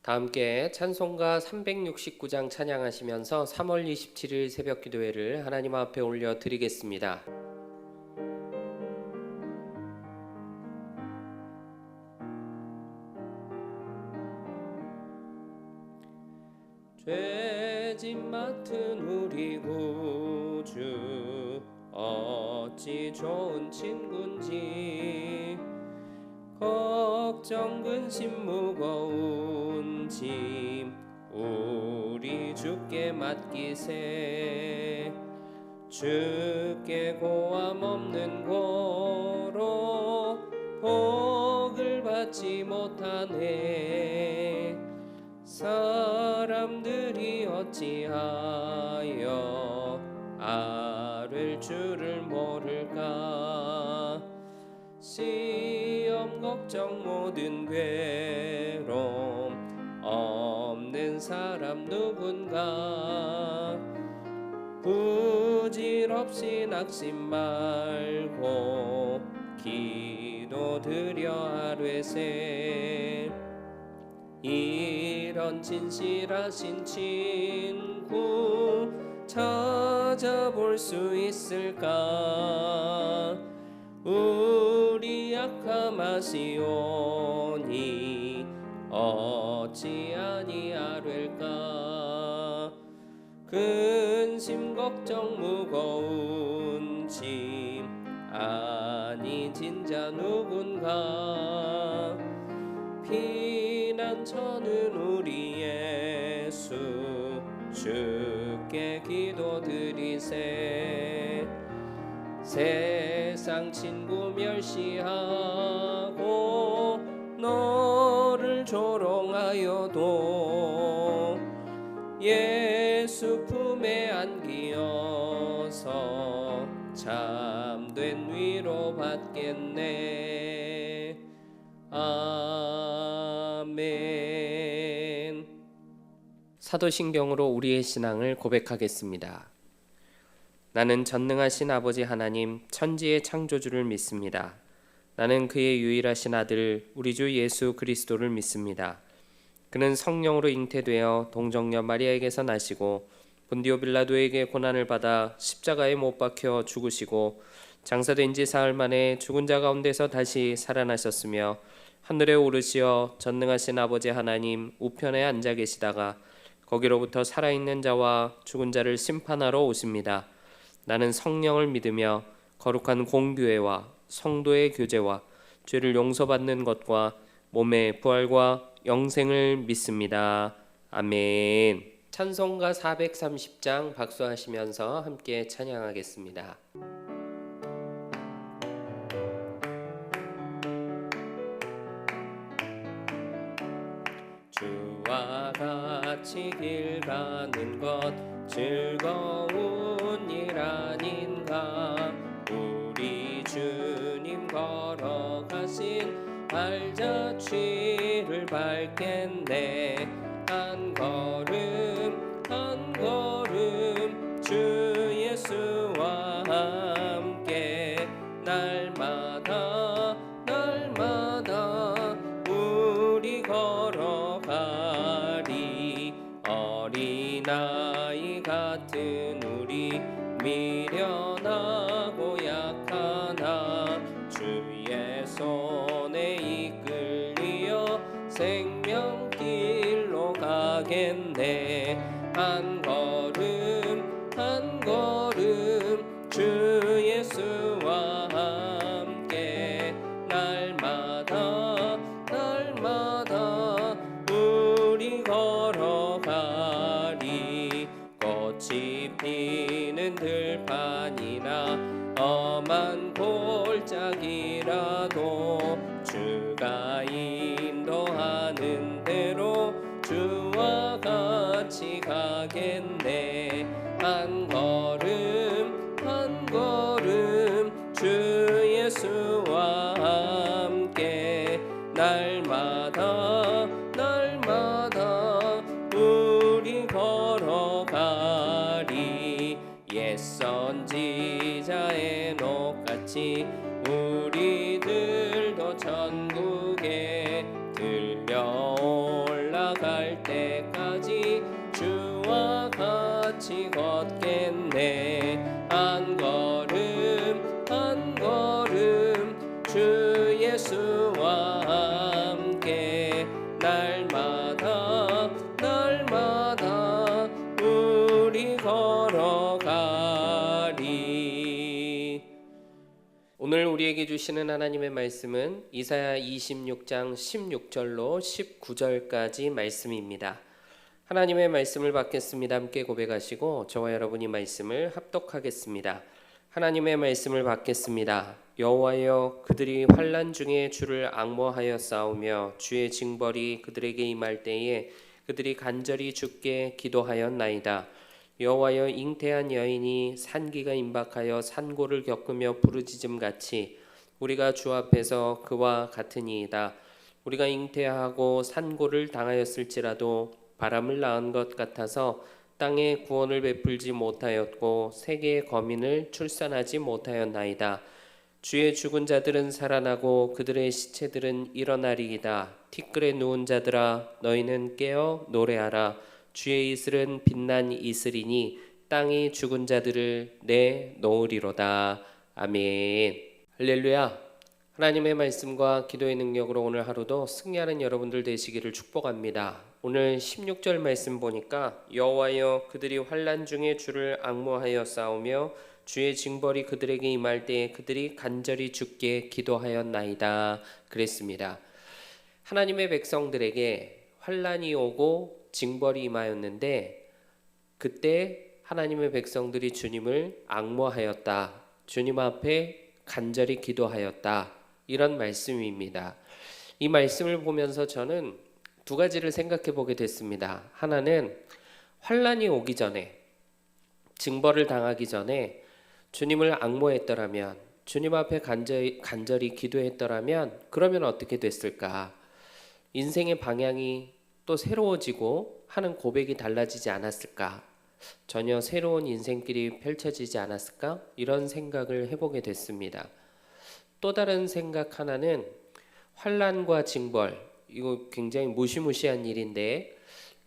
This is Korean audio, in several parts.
다 함께 찬송가 369장 찬양하시면서 3월 27일 새벽 기도회를 하나님 앞에 올려 드리겠습니다. 죄짐 맡은 우리 구주 어찌 좋은 친군지, 걱정 근심 무거운 짐 우리 주께 맡기세. 주께 고함 없는 고로 복을 받지 못하네. 사람들이 어찌하여 아를 줄을 모를까. 시험 걱정 모든 괴로움 없는 사람 누군가. 부질없이 낙심 말고 기도드려 아뢰세. 이런 진실하신 친구 찾아볼 수 있을까. 우리 약함 아시오니 어찌 아니하릴까. 근심 걱정 무거운 짐 아니 진자 누군가. 피난처는 우리 예수 주께 기도드리세. 세상 친구 멸시하고 너를 조롱하여도 예수 품에 안기어서 참된 위로 받겠네. 아멘. 사도신경으로 우리의 신앙을 고백하겠습니다. 나는 전능하신 아버지 하나님 천지의 창조주를 믿습니다. 나는 그의 유일하신 아들 우리 주 예수 그리스도를 믿습니다. 그는 성령으로 잉태되어 동정녀 마리아에게서 나시고 본디오 빌라도에게 고난을 받아 십자가에 못 박혀 죽으시고 장사된 지 사흘 만에 죽은 자 가운데서 다시 살아나셨으며 하늘에 오르시어 전능하신 아버지 하나님 우편에 앉아 계시다가 거기로부터 살아있는 자와 죽은 자를 심판하러 오십니다. 나는 성령을 믿으며 거룩한 공교회와 성도의 교제와 죄를 용서받는 것과 몸의 부활과 영생을 믿습니다. 아멘. 찬송가 430장 박수하시면서 함께 찬양하겠습니다. 주와 같이 길 가는 것 즐거운 일 아닌가. 우리 주님 걸어가신 발자취를 밟겠네. 한 걸음 한 걸음 주 예수와 함께 날마다 날마다 우리 걸어가리. 어린아이 같은 우리 미련하고 약하나 주의 손에 이끌리어 생명길로 가겠네. 한 걸음 한 걸음 주 예수와 함께 날마다 날마다 우리 걸어가리. 꽃이 피는 들판이나 험한 골짜기라도 주가 인도하는 대로 주와 같이 가겠네. 한 걸음 한 걸음 주 예수와 함께 날마다 날마다 우리 걸어가리. 옛 선지자의 녹같이 우리들도 천국에 들려 올라갈 날 때까지 주와 같이 걷겠네. 한 걸음 한 걸음 주 예수와 함께 날마다 날마다 우리 걸어가리. 오늘 우리에게 주시는 하나님의 말씀은 이사야 26장 16절로 19절까지 말씀입니다. 하나님의 말씀을 받겠습니다. 함께 고백하시고 저와 여러분이 말씀을 합독하겠습니다. 하나님의 말씀을 받겠습니다. 여호와여, 그들이 환난 중에 주를 앙모하여 싸우며 주의 징벌이 그들에게 임할 때에 그들이 간절히 주께 기도하였나이다. 여호와여, 잉태한 여인이 산기가 임박하여 산고를 겪으며 부르짖음 같이 우리가 주 앞에서 그와 같으니이다. 우리가 잉태하고 산고를 당하였을지라도 바람을 낳은 것 같아서 땅에 구원을 베풀지 못하였고 세계의 거민을 출산하지 못하였나이다. 주의 죽은 자들은 살아나고 그들의 시체들은 일어나리이다. 티끌에 누운 자들아, 너희는 깨어 노래하라. 주의 이슬은 빛난 이슬이니 땅이 죽은 자들을 내놓으리로다. 아멘. 할렐루야. 하나님의 말씀과 기도의 능력으로 오늘 하루도 승리하는 여러분들 되시기를 축복합니다. 오늘 16절 말씀 보니까 여호와여, 그들이 환난 중에 주를 앙모하여 싸우며 주의 징벌이 그들에게 임할 때에 그들이 간절히 주께 기도하였나이다 그랬습니다. 하나님의 백성들에게 환난이 오고 징벌이 임하였는데 그때 하나님의 백성들이 주님을 앙모하였다. 주님 앞에 간절히 기도하였다. 이런 말씀입니다. 이 말씀을 보면서 저는 두 가지를 생각해 보게 됐습니다. 하나는 환난이 오기 전에, 징벌을 당하기 전에 주님을 앙모했더라면, 주님 앞에 간절히 기도했더라면 그러면 어떻게 됐을까? 인생의 방향이 또 새로워지고 하는 고백이 달라지지 않았을까? 전혀 새로운 인생길이 펼쳐지지 않았을까? 이런 생각을 해보게 됐습니다. 또 다른 생각 하나는 환난과 징벌, 이거 굉장히 무시무시한 일인데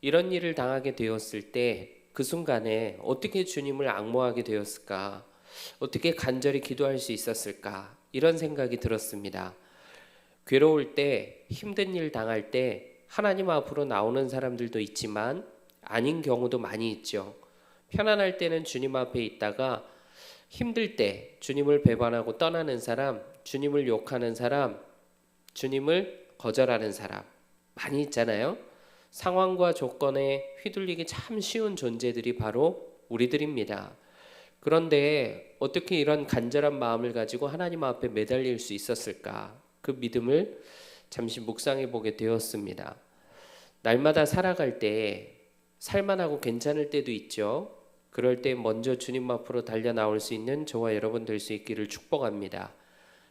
이런 일을 당하게 되었을 때 그 순간에 어떻게 주님을 앙모하게 되었을까? 어떻게 간절히 기도할 수 있었을까? 이런 생각이 들었습니다. 괴로울 때, 힘든 일 당할 때 하나님 앞으로 나오는 사람들도 있지만 아닌 경우도 많이 있죠. 편안할 때는 주님 앞에 있다가 힘들 때 주님을 배반하고 떠나는 사람, 주님을 욕하는 사람, 주님을 거절하는 사람 많이 있잖아요. 상황과 조건에 휘둘리기 참 쉬운 존재들이 바로 우리들입니다. 그런데 어떻게 이런 간절한 마음을 가지고 하나님 앞에 매달릴 수 있었을까? 그 믿음을 잠시 묵상해 보게 되었습니다. 날마다 살아갈 때 살만하고 괜찮을 때도 있죠. 그럴 때 먼저 주님 앞으로 달려 나올 수 있는 저와 여러분 될 수 있기를 축복합니다.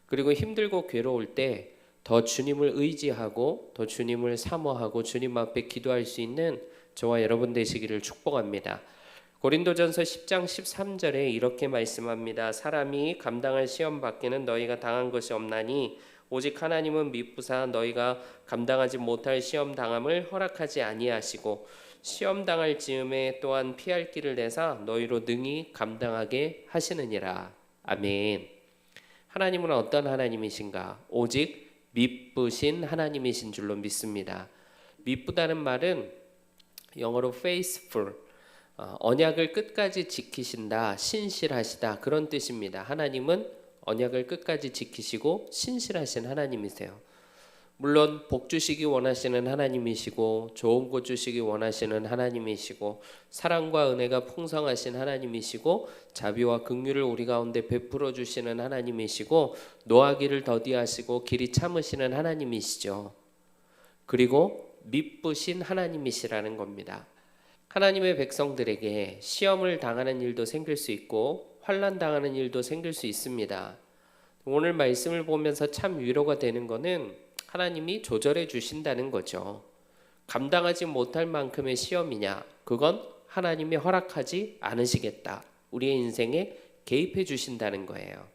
그리고 힘들고 괴로울 때 더 주님을 의지하고 더 주님을 사모하고 주님 앞에 기도할 수 있는 저와 여러분 되시기를 축복합니다. 고린도전서 10장 13절에 이렇게 말씀합니다. 사람이 감당할 시험 밖에는 너희가 당한 것이 없나니 오직 하나님은 미쁘사 너희가 감당하지 못할 시험 당함을 허락하지 아니하시고 시험 당할 즈음에 또한 피할 길을 내사 너희로 능히 감당하게 하시느니라. 아멘. 하나님은 어떤 하나님이신가? 오직 미쁘신 하나님이신 줄로 믿습니다. 미쁘다는 말은 영어로 faithful, 언약을 끝까지 지키신다, 신실하시다 그런 뜻입니다. 하나님은 언약을 끝까지 지키시고 신실하신 하나님이세요. 물론 복 주시기 원하시는 하나님이시고 좋은 것 주시기 원하시는 하나님이시고 사랑과 은혜가 풍성하신 하나님이시고 자비와 긍휼을 우리 가운데 베풀어 주시는 하나님이시고 노하기를 더디하시고 길이 참으시는 하나님이시죠. 그리고 미쁘신 하나님이시라는 겁니다. 하나님의 백성들에게 시험을 당하는 일도 생길 수 있고 환난 당하는 일도 생길 수 있습니다. 오늘 말씀을 보면서 참 위로가 되는 거는 하나님이 조절해 주신다는 거죠. 감당하지 못할 만큼의 시험이냐? 그건 하나님이 허락하지 않으시겠다. 우리의 인생에 개입해 주신다는 거예요.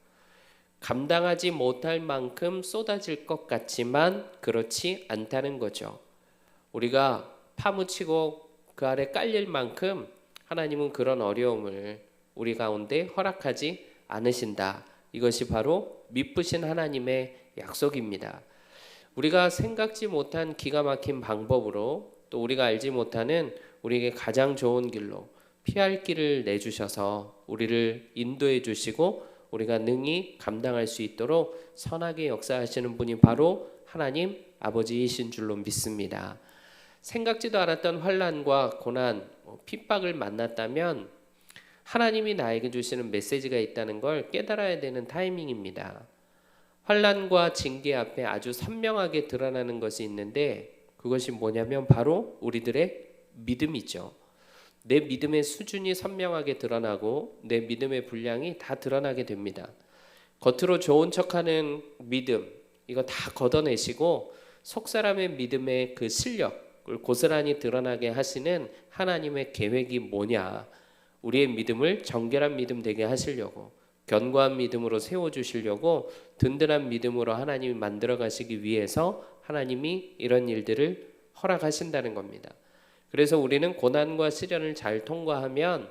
감당하지 못할 만큼 쏟아질 것 같지만 그렇지 않다는 거죠. 우리가 파묻히고 그 아래 깔릴 만큼 하나님은 그런 어려움을 우리 가운데 허락하지 않으신다. 이것이 바로 미쁘신 하나님의 약속입니다. 우리가 생각지 못한 기가 막힌 방법으로 또 우리가 알지 못하는 우리에게 가장 좋은 길로 피할 길을 내주셔서 우리를 인도해 주시고 우리가 능히 감당할 수 있도록 선하게 역사하시는 분이 바로 하나님 아버지이신 줄로 믿습니다. 생각지도 않았던 환난과 고난, 핍박을 만났다면 하나님이 나에게 주시는 메시지가 있다는 걸 깨달아야 되는 타이밍입니다. 환난과 징계 앞에 아주 선명하게 드러나는 것이 있는데 그것이 뭐냐면 바로 우리들의 믿음이죠. 내 믿음의 수준이 선명하게 드러나고 내 믿음의 분량이 다 드러나게 됩니다. 겉으로 좋은 척하는 믿음 이거 다 걷어내시고 속사람의 믿음의 그 실력을 고스란히 드러나게 하시는 하나님의 계획이 뭐냐. 우리의 믿음을 정결한 믿음 되게 하시려고 견고한 믿음으로 세워주시려고 든든한 믿음으로 하나님이 만들어 가시기 위해서 하나님이 이런 일들을 허락하신다는 겁니다. 그래서 우리는 고난과 시련을 잘 통과하면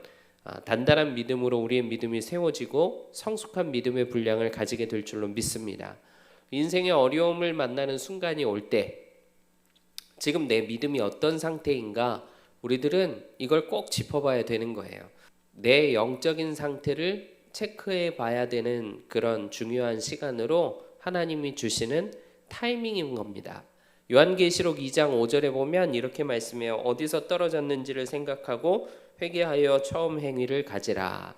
단단한 믿음으로 우리의 믿음이 세워지고 성숙한 믿음의 분량을 가지게 될 줄로 믿습니다. 인생의 어려움을 만나는 순간이 올 때 지금 내 믿음이 어떤 상태인가 우리들은 이걸 꼭 짚어봐야 되는 거예요. 내 영적인 상태를 체크해 봐야 되는 그런 중요한 시간으로 하나님이 주시는 타이밍인 겁니다. 요한계시록 2장 5절에 보면 이렇게 말씀해요. 어디서 떨어졌는지를 생각하고 회개하여 처음 행위를 가지라.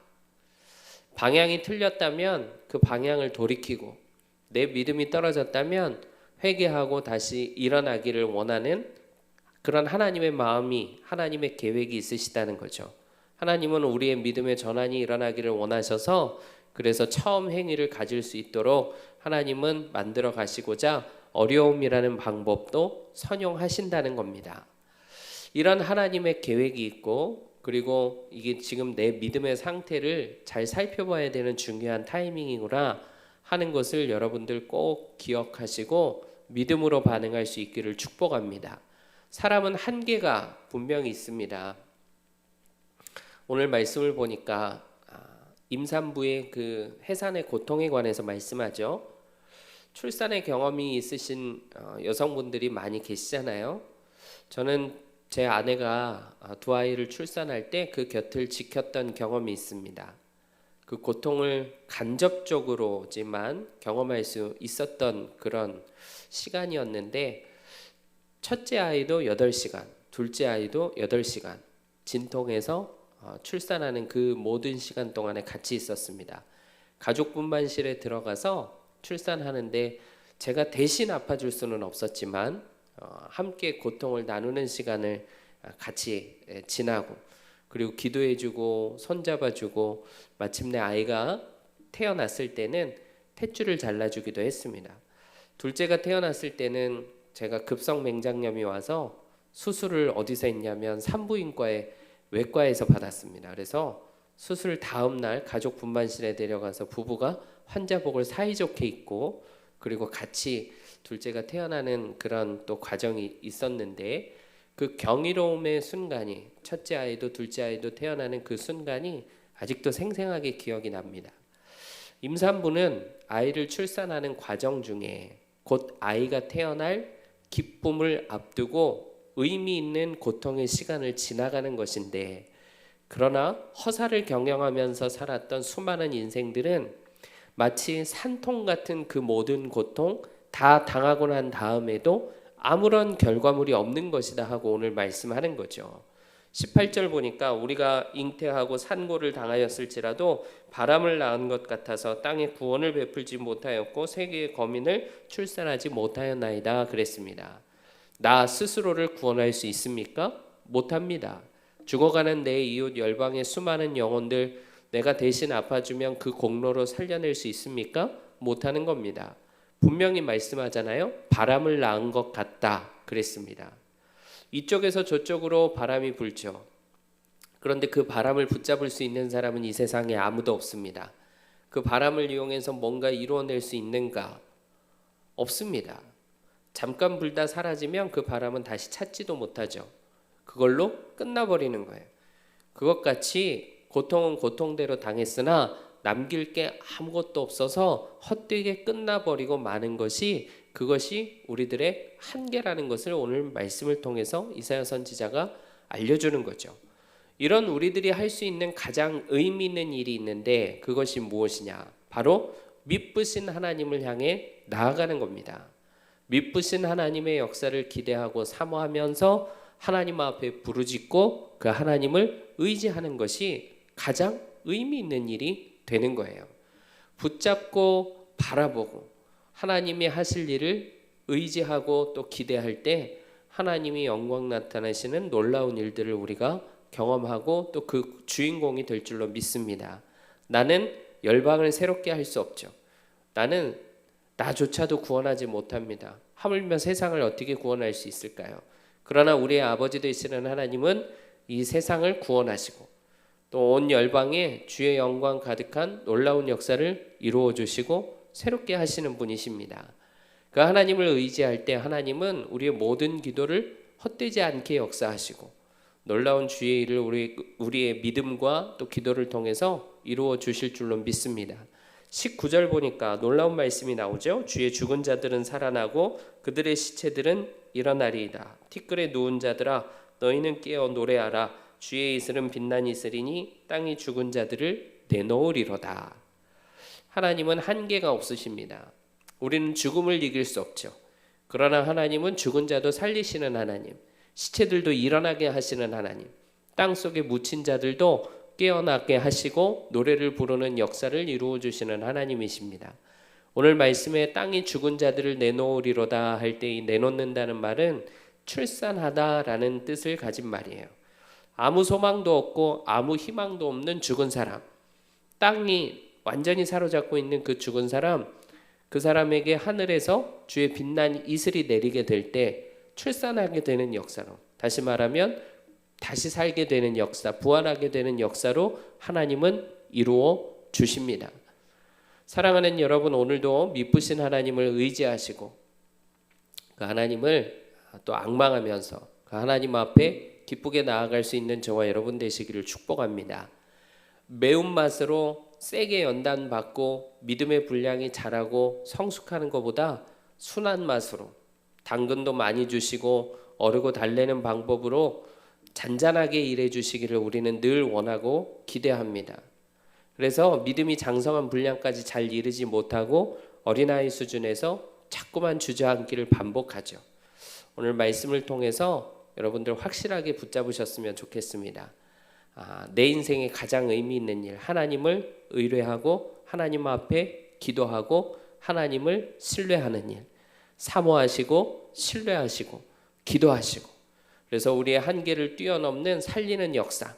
방향이 틀렸다면 그 방향을 돌이키고 내 믿음이 떨어졌다면 회개하고 다시 일어나기를 원하는 그런 하나님의 마음이 하나님의 계획이 있으시다는 거죠. 하나님은 우리의 믿음의 전환이 일어나기를 원하셔서 그래서 처음 행위를 가질 수 있도록 하나님은 만들어 가시고자 어려움이라는 방법도 선용하신다는 겁니다. 이런 하나님의 계획이 있고 그리고 이게 지금 내 믿음의 상태를 잘 살펴봐야 되는 중요한 타이밍이구나 하는 것을 여러분들 꼭 기억하시고 믿음으로 반응할 수 있기를 축복합니다. 사람은 한계가 분명히 있습니다. 오늘 말씀을 보니까 임산부의 그 해산의 고통에 관해서 말씀하죠. 출산의 경험이 있으신 여성분들이 많이 계시잖아요. 저는 제 아내가 두 아이를 출산할 때 그 곁을 지켰던 경험이 있습니다. 그 고통을 간접적으로지만 경험할 수 있었던 그런 시간이었는데 첫째 아이도 8시간, 둘째 아이도 8시간 진통해서 출산하는 그 모든 시간 동안에 같이 있었습니다. 가족 분만실에 들어가서 출산하는데 제가 대신 아파줄 수는 없었지만 함께 고통을 나누는 시간을 같이 지나고 그리고 기도해주고 손잡아주고 마침내 아이가 태어났을 때는 탯줄을 잘라주기도 했습니다. 둘째가 태어났을 때는 제가 급성 맹장염이 와서 수술을 어디서 했냐면 산부인과에 외과에서 받았습니다. 그래서 수술 다음 날 가족 분만실에 데려가서 부부가 환자복을 사이좋게 입고 그리고 같이 둘째가 태어나는 그런 또 과정이 있었는데 그 경이로움의 순간이 첫째 아이도 둘째 아이도 태어나는 그 순간이 아직도 생생하게 기억이 납니다. 임산부는 아이를 출산하는 과정 중에 곧 아이가 태어날 기쁨을 앞두고 의미 있는 고통의 시간을 지나가는 것인데 그러나 허사를 경영하면서 살았던 수많은 인생들은 마치 산통 같은 그 모든 고통 다 당하고 난 다음에도 아무런 결과물이 없는 것이다 하고 오늘 말씀하는 거죠. 18절 보니까 우리가 잉태하고 산고를 당하였을지라도 바람을 낳은 것 같아서 땅에 구원을 베풀지 못하였고 세계의 거민을 출산하지 못하였나이다 그랬습니다. 나 스스로를 구원할 수 있습니까? 못합니다. 죽어가는 내 이웃 열방의 수많은 영혼들 내가 대신 아파주면 그 공로로 살려낼 수 있습니까? 못하는 겁니다. 분명히 말씀하잖아요. 바람을 낳은 것 같다 그랬습니다. 이쪽에서 저쪽으로 바람이 불죠. 그런데 그 바람을 붙잡을 수 있는 사람은 이 세상에 아무도 없습니다. 그 바람을 이용해서 뭔가 이루어낼 수 있는가? 없습니다. 잠깐 불다 사라지면 그 바람은 다시 찾지도 못하죠. 그걸로 끝나버리는 거예요. 그것 같이 고통은 고통대로 당했으나 남길 게 아무것도 없어서 헛되게 끝나버리고 마는 것이, 그것이 우리들의 한계라는 것을 오늘 말씀을 통해서 이사야 선지자가 알려주는 거죠. 이런 우리들이 할 수 있는 가장 의미 있는 일이 있는데 그것이 무엇이냐? 바로 미쁘신 하나님을 향해 나아가는 겁니다. 미쁘신 하나님의 역사를 기대하고 사모하면서 하나님 앞에 부르짖고 그 하나님을 의지하는 것이 가장 의미 있는 일이 되는 거예요. 붙잡고 바라보고 하나님이 하실 일을 의지하고 또 기대할 때 하나님이 영광 나타나시는 놀라운 일들을 우리가 경험하고 또 그 주인공이 될 줄로 믿습니다. 나는 열방을 새롭게 할 수 없죠. 나는 나조차도 구원하지 못합니다. 하물며 세상을 어떻게 구원할 수 있을까요? 그러나 우리의 아버지 되시는 하나님은 이 세상을 구원하시고 또 온 열방에 주의 영광 가득한 놀라운 역사를 이루어 주시고 새롭게 하시는 분이십니다. 그 하나님을 의지할 때 하나님은 우리의 모든 기도를 헛되지 않게 역사하시고 놀라운 주의 일을 우리의 믿음과 또 기도를 통해서 이루어 주실 줄로 믿습니다. 19절 보니까 놀라운 말씀이 나오죠. 주의 죽은 자들은 살아나고 그들의 시체들은 일어나리이다. 티끌에 누운 자들아 너희는 깨어 노래하라. 주의 이슬은 빛나니 있으리니 땅이 죽은 자들을 내놓으리로다. 하나님은 한계가 없으십니다. 우리는 죽음을 이길 수 없죠. 그러나 하나님은 죽은 자도 살리시는 하나님, 시체들도 일어나게 하시는 하나님, 땅속에 묻힌 자들도 깨어나게 하시고 노래를 부르는 역사를 이루어 주시는 하나님이십니다. 오늘 말씀에 땅이 죽은 자들을 내놓으리로다 할 때 이 내놓는다는 말은 출산하다라는 뜻을 가진 말이에요. 아무 소망도 없고 아무 희망도 없는 죽은 사람, 땅이 완전히 사로잡고 있는 그 죽은 사람, 그 사람에게 하늘에서 주의 빛난 이슬이 내리게 될 때 출산하게 되는 역사로, 다시 말하면 다시 살게 되는 역사, 부활하게 되는 역사로 하나님은 이루어 주십니다. 사랑하는 여러분, 오늘도 미쁘신 하나님을 의지하시고 그 하나님을 또 앙망하면서 그 하나님 앞에 기쁘게 나아갈 수 있는 저와 여러분 되시기를 축복합니다. 매운맛으로 세게 연단받고 믿음의 분량이 자라고 성숙하는 것보다 순한 맛으로 당근도 많이 주시고 어르고 달래는 방법으로 잔잔하게 일해 주시기를 우리는 늘 원하고 기대합니다. 그래서 믿음이 장성한 분량까지 잘 이르지 못하고 어린아이 수준에서 자꾸만 주저앉기를 반복하죠. 오늘 말씀을 통해서 여러분들 확실하게 붙잡으셨으면 좋겠습니다. 내 인생에 가장 의미 있는 일, 하나님을 의뢰하고 하나님 앞에 기도하고 하나님을 신뢰하는 일, 사모하시고 신뢰하시고 기도하시고, 그래서 우리의 한계를 뛰어넘는 살리는 역사,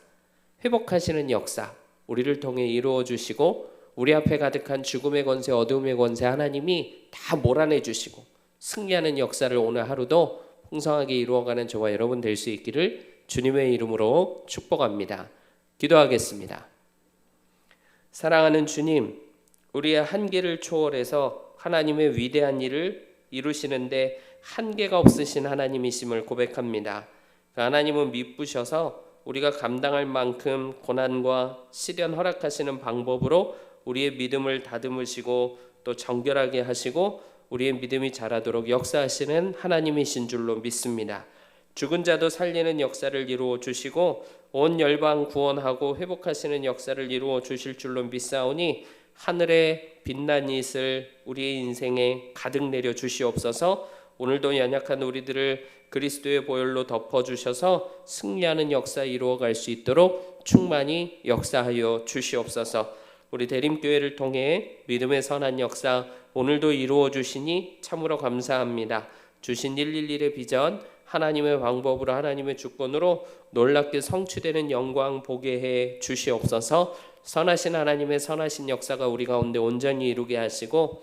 회복하시는 역사 우리를 통해 이루어 주시고 우리 앞에 가득한 죽음의 권세, 어두움의 권세 하나님이 다 몰아내 주시고 승리하는 역사를 오늘 하루도 풍성하게 이루어가는 저와 여러분 될 수 있기를 주님의 이름으로 축복합니다. 기도하겠습니다. 사랑하는 주님, 우리의 한계를 초월해서 하나님의 위대한 일을 이루시는데 한계가 없으신 하나님이심을 고백합니다. 하나님은 미쁘셔서 우리가 감당할 만큼 고난과 시련 허락하시는 방법으로 우리의 믿음을 다듬으시고 또 정결하게 하시고 우리의 믿음이 자라도록 역사하시는 하나님이신 줄로 믿습니다. 죽은 자도 살리는 역사를 이루어 주시고 온 열방 구원하고 회복하시는 역사를 이루어 주실 줄로 믿사오니 하늘의 빛난 이슬 우리의 인생에 가득 내려 주시옵소서. 오늘도 연약한 우리들을 그리스도의 보혈로 덮어주셔서 승리하는 역사 이루어갈 수 있도록 충만히 역사하여 주시옵소서. 우리 대림교회를 통해 믿음의 선한 역사 오늘도 이루어 주시니 참으로 감사합니다. 주신 111의 비전 하나님의 방법으로 하나님의 주권으로 놀랍게 성취되는 영광 보게 해 주시옵소서. 선하신 하나님의 선하신 역사가 우리 가운데 온전히 이루게 하시고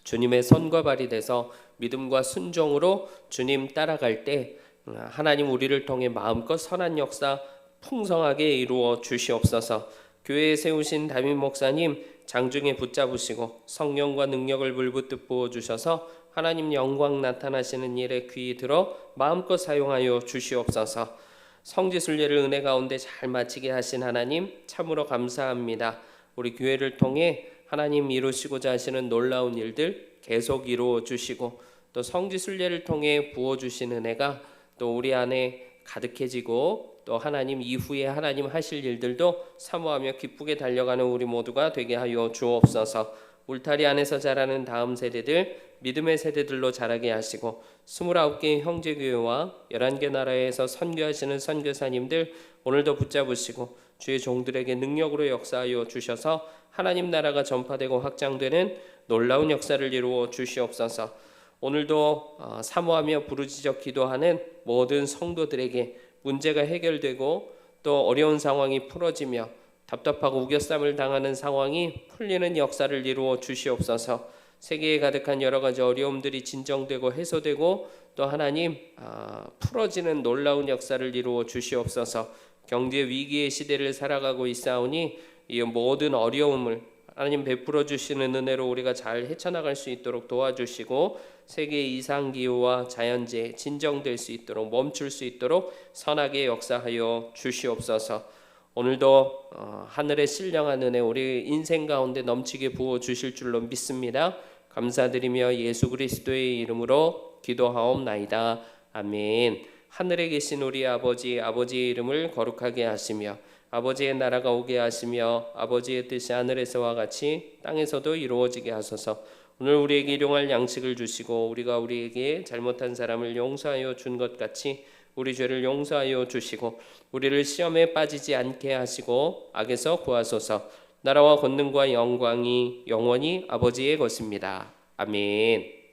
주님의 손과 발이 돼서 믿음과 순종으로 주님 따라갈 때 하나님 우리를 통해 마음껏 선한 역사 풍성하게 이루어 주시옵소서. 교회에 세우신 담임 목사님 장중에 붙잡으시고 성령과 능력을 물붓듯 부어주셔서 하나님 영광 나타나시는 일에 귀 들어 마음껏 사용하여 주시옵소서. 성지순례를 은혜 가운데 잘 마치게 하신 하나님 참으로 감사합니다. 우리 교회를 통해 하나님 이루시고자 하시는 놀라운 일들 계속 이루어 주시고 또 성지순례를 통해 부어주신 은혜가 또 우리 안에 가득해지고 또 하나님 이후에 하나님 하실 일들도 사모하며 기쁘게 달려가는 우리 모두가 되게 하여 주옵소서. 울타리 안에서 자라는 다음 세대들 믿음의 세대들로 자라게 하시고 29개의 형제교회와 11개 나라에서 선교하시는 선교사님들 오늘도 붙잡으시고 주의 종들에게 능력으로 역사하여 주셔서 하나님 나라가 전파되고 확장되는 놀라운 역사를 이루어 주시옵소서. 오늘도 사모하며 부르짖어 기도하는 모든 성도들에게 문제가 해결되고 또 어려운 상황이 풀어지며 답답하고 우겨쌈을 당하는 상황이 풀리는 역사를 이루어 주시옵소서. 세계에 가득한 여러 가지 어려움들이 진정되고 해소되고 또 하나님 풀어지는 놀라운 역사를 이루어 주시옵소서. 경제 위기의 시대를 살아가고 있사오니 이 모든 어려움을 하나님 베풀어 주시는 은혜로 우리가 잘 헤쳐나갈 수 있도록 도와주시고 세계의 이상기후와 자연재해 진정될 수 있도록 멈출 수 있도록 선하게 역사하여 주시옵소서. 오늘도 하늘의 신령한 은혜 우리 인생 가운데 넘치게 부어 주실 줄로 믿습니다. 감사드리며 예수 그리스도의 이름으로 기도하옵나이다. 아멘. 하늘에 계신 우리 아버지의 이름을 거룩하게 하시며 아버지의 나라가 오게 하시며 아버지의 뜻이 하늘에서와 같이 땅에서도 이루어지게 하소서. 오늘 우리에게 일용할 양식을 주시고 우리가 우리에게 잘못한 사람을 용서하여 준 것 같이 우리 죄를 용서하여 주시고 우리를 시험에 빠지지 않게 하시고 악에서 구하소서. 나라와 권능과 영광이 영원히 아버지의 것입니다. 아멘.